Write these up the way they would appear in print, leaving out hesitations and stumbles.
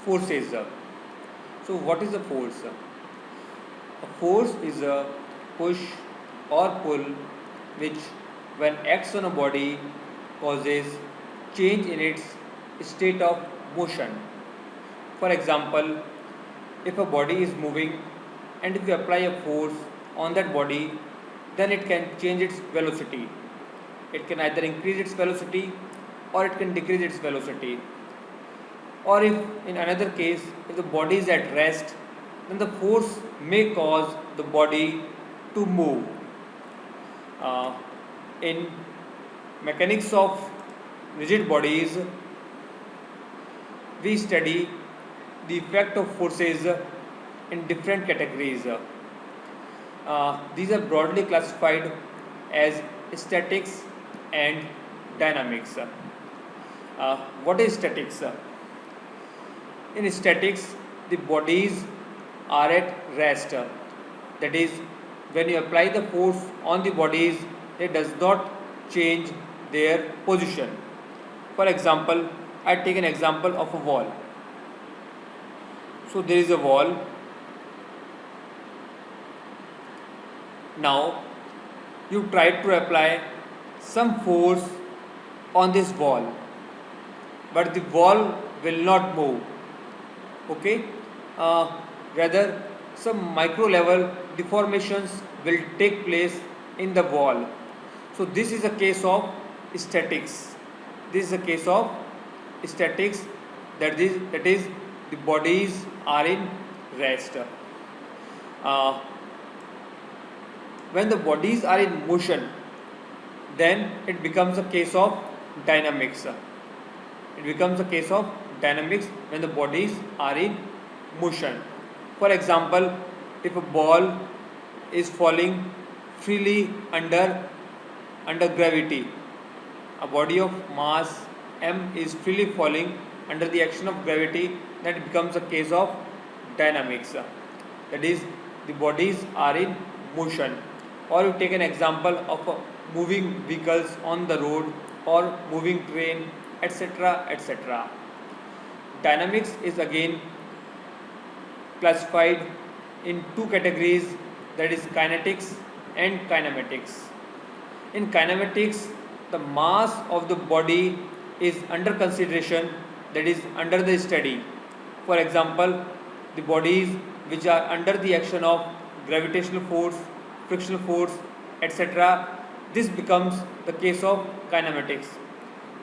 forces. So what is a force? A force is a push or pull which, when acts on a body, causes change in its state of motion. For example, if a body is moving and if you apply a force on that body, then it can change its velocity. It can either increase its velocity or it can decrease its velocity. Or if in another case, if the body is at rest, then the force may cause the body to move. Uh, in mechanics of rigid bodies, we study the effect of forces in different categories. These are broadly classified as statics and dynamics. What is statics? In statics, the bodies are at rest. That is, when you apply the force on the bodies, it does not change their position. For example, I take an example of a wall. So there is a wall. Now you try to apply some force on this wall, but the wall will not move. Okay, rather some micro level deformations will take place in the wall. So this is a case of statics. This is a case of statics, that is the bodies are in rest. When the bodies are in motion, then it becomes a case of dynamics. It becomes a case of dynamics when the bodies are in motion. For example, if a ball is falling freely under gravity, a body of mass m is freely falling under the action of gravity, then it becomes a case of dynamics. That is, the bodies are in motion. Or you take an example of moving vehicles on the road or moving train, etc., etc. Dynamics is again classified in two categories, that is kinetics and kinematics. In kinematics, the mass of the body is under consideration, that is under the study. For example, the bodies which are under the action of gravitational force, frictional force, etc., this becomes the case of kinematics.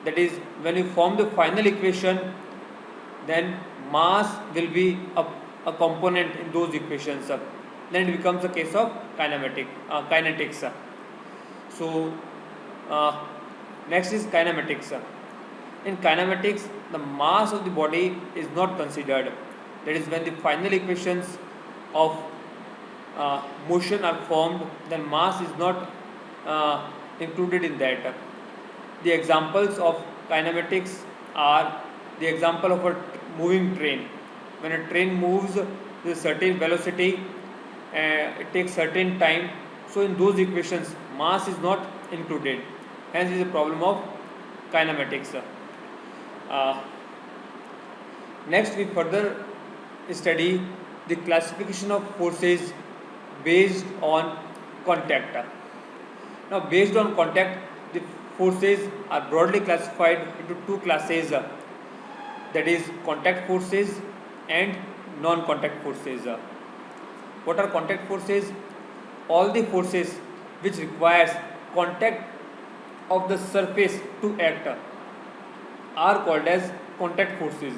That is, when you form the final equation, then mass will be a component in those equations. Then it becomes a case of kinetics. So next is kinematics. In kinematics, the mass of the body is not considered. That is, when the final equations of motion are formed, then mass is not included in that. The examples of kinematics are the example of a moving train. When a train moves with a certain velocity, it takes certain time. So in those equations, mass is not included. Hence, is a problem of kinematics. Next, we further study the classification of forces based on contact. Now, based on contact, the forces are broadly classified into two classes, that is contact forces and non-contact forces. What are contact forces? All the forces which requires contact of the surface to act are called as contact forces,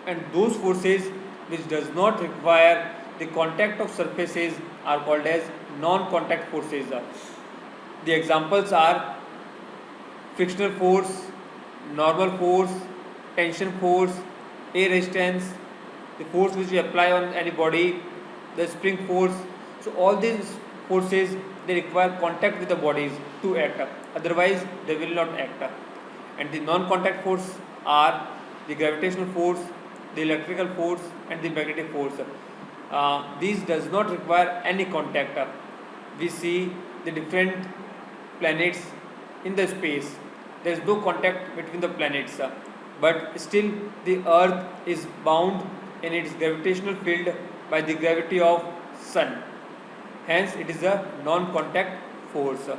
and those forces which does not require the contact of surfaces are called as non-contact forces. The examples are frictional force, normal force, tension force, air resistance, the force which we apply on any body, the spring force. So all these forces, they require contact with the bodies to act, otherwise they will not act. And the non-contact force are the gravitational force, the electrical force, and the magnetic force. These does not require any contact. We see the different planets in the space. There is no contact between the planets, but still the earth is bound in its gravitational field by the gravity of sun. Hence it is a non-contact force.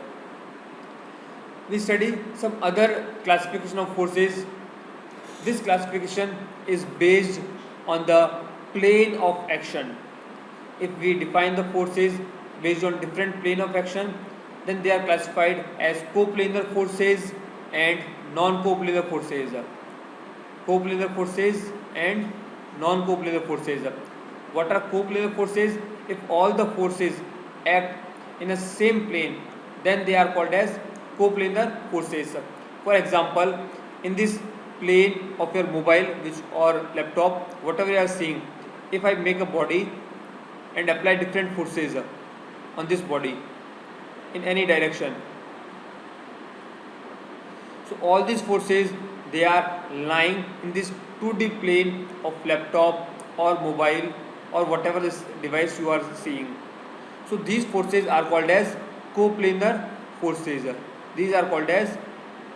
We study some other classification of forces. This classification is based on the plane of action. If we define the forces based on different plane of action, then they are classified as coplanar forces and non-coplanar forces. Coplanar forces and non-coplanar forces. What are coplanar forces? If all the forces act in a same plane, then they are called as coplanar forces. For example, in this plane of your mobile which or laptop, whatever you are seeing, if I make a body and apply different forces on this body in any direction, so all these forces, they are lying in this 2D plane of laptop or mobile or whatever this device you are seeing. So these forces are called as coplanar forces. These are called as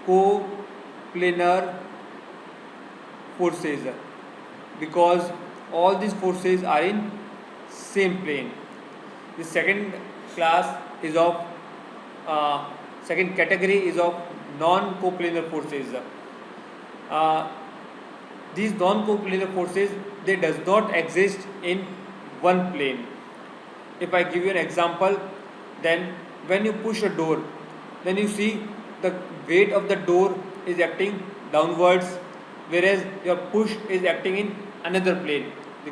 coplanar forces because all these forces are in same plane. The second class is of second category is of non-coplanar forces. Uh, these non-coplanar forces, they does not exist in one plane. If I give you an example, then when you push a door, then you see the weight of the door is acting downwards, whereas your push is acting in another plane. The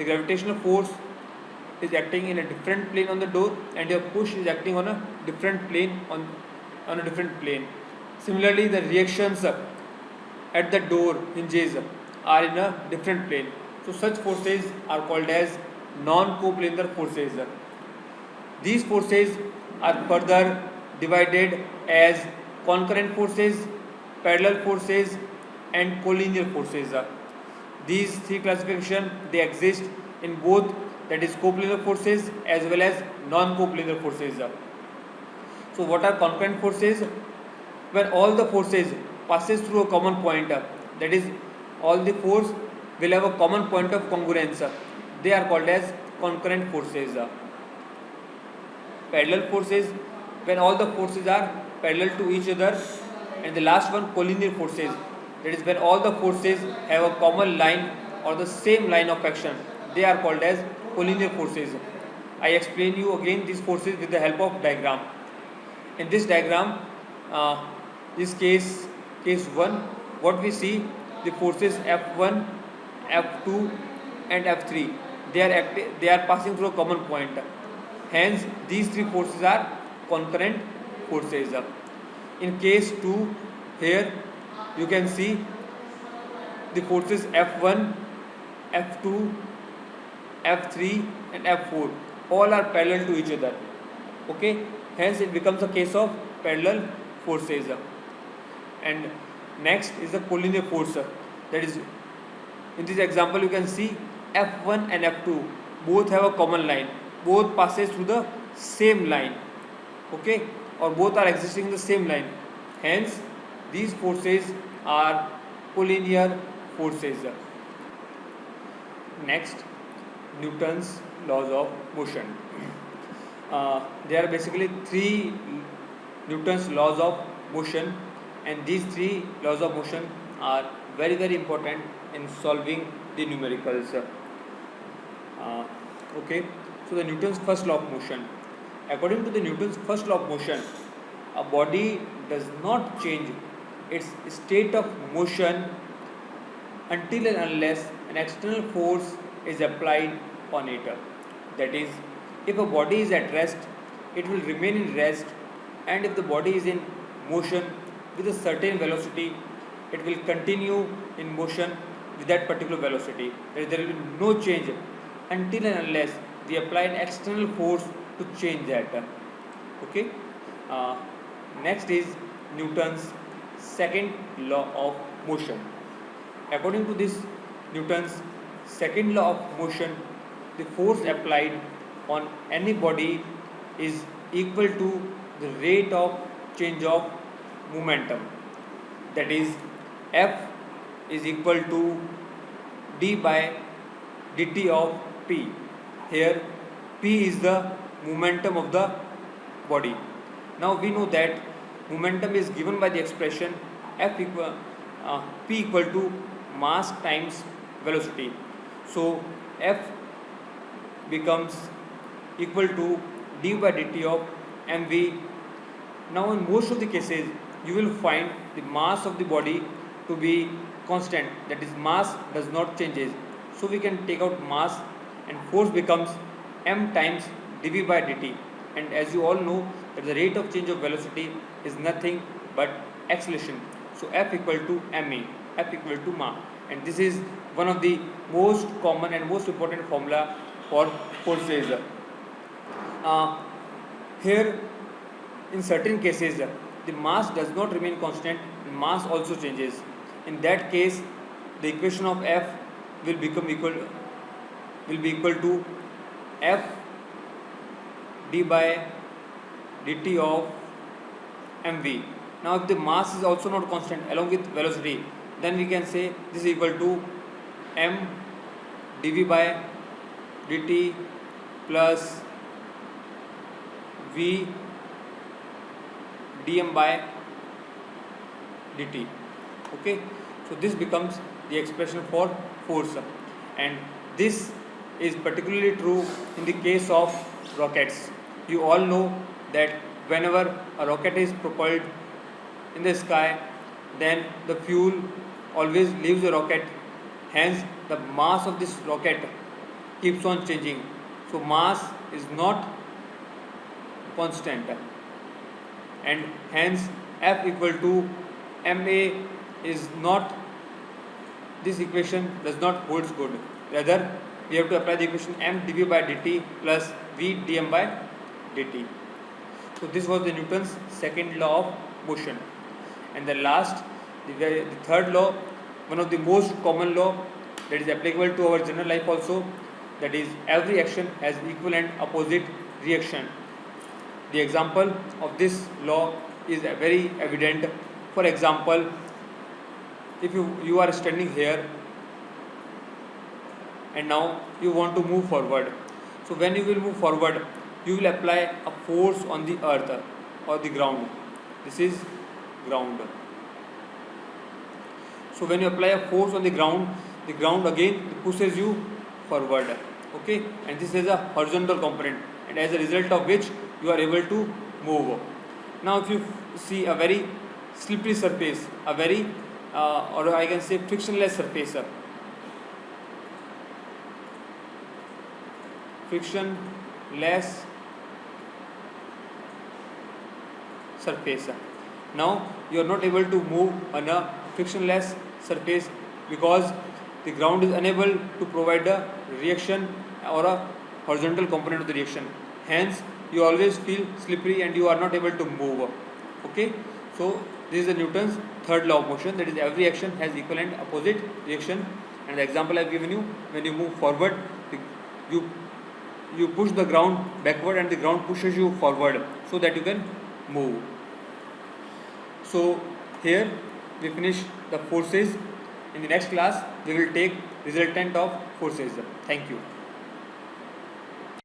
gravitational force is acting in a different plane on the door, and your push is acting on a different plane on a different plane. Similarly, the reactions at the door hinges are in a different plane. So such forces are called as non-coplanar forces. These forces are further divided as concurrent forces, parallel forces, and collinear forces. These three classifications, they exist in both, that is coplanar forces as well as non-coplanar forces. So what are concurrent forces? When all the forces passes through a common point, that is all the force will have a common point of congruence. They are called as concurrent forces. Parallel forces, when all the forces are parallel to each other, and the last one collinear forces, that is when all the forces have a common line or the same line of action, they are called as collinear forces. I explain you again these forces with the help of diagram. In this diagram, uh, this case 1, what we see, the forces F1, F2 and F3, they are passing through a common point. Hence these three forces are concurrent forces. In case 2, here you can see the forces F1, F2, F3 and F4 all are parallel to each other. Okay, hence it becomes a case of parallel forces. And next is the collinear force. That is, in this example you can see F1 and F2 both have a common line, both passes through the same line, okay, or both are existing in the same line. Hence these forces are collinear forces. Next, Newton's laws of motion. There are basically three Newton's laws of motion, and these three laws of motion are very important in solving the numericals. Okay, so the Newton's first law of motion. According to the Newton's first law of motion, a body does not change its state of motion until and unless an external force is applied on it. That is, if a body is at rest, it will remain in rest, and if the body is in motion with a certain velocity, it will continue in motion with that particular velocity. There will be no change until and unless we apply an external force to change that. Okay. Uh, Next is Newton's second law of motion. According to this Newton's second law of motion, the force applied on any body is equal to the rate of change of momentum. That is, F is equal to d by dt of P. Here P is the momentum of the body. Now we know that momentum is given by the expression P equal to mass times velocity. So F becomes equal to d by dt of mv. Now in most of the cases you will find the mass of the body to be constant, that is mass does not changes. So we can take out mass and force becomes m times dv by dt, and as you all know that the rate of change of velocity is nothing but acceleration. So F equal to ma, F equal to ma, and this is one of the most common and most important formula for forces. Here in certain cases the mass does not remain constant, mass also changes. In that case the equation of F will be equal to F d by dt of mv. Now if the mass is also not constant along with velocity, then we can say this is equal to m dv by dt plus v dm by dt. Okay, so this becomes the expression for force, and this is particularly true in the case of rockets. You all know that whenever a rocket is propelled in the sky, then the fuel always leaves the rocket, hence the mass of this rocket keeps on changing. So mass is not constant, and hence F equal to ma is not, this equation does not holds good. Rather we have to apply the equation m dv by dt plus v dm by dt. So this was the Newton's second law of motion. And the last, the third law, one of the most common law that is applicable to our general life also, that is every action has equal and opposite reaction. The example of this law is very evident. For example, if you are standing here and now you want to move forward. So when you will move forward, you will apply a force on the earth or the ground. This is ground. So when you apply a force on the ground again pushes you forward. Okay, and this is a horizontal component, and as a result of which you are able to move. Now if you see a very slippery surface, a very or I can say frictionless surface, frictionless surface. Now you are not able to move on a frictionless surface because the ground is unable to provide a reaction or a horizontal component of the reaction. Hence you always feel slippery and you are not able to move. Okay, so this is the Newton's third law of motion, that is every action has equal and opposite reaction. And the example I have given you, when you move forward, you push the ground backward and the ground pushes you forward so that you can move. So here we finish the forces. In the next class we will take resultant of forces. Thank you.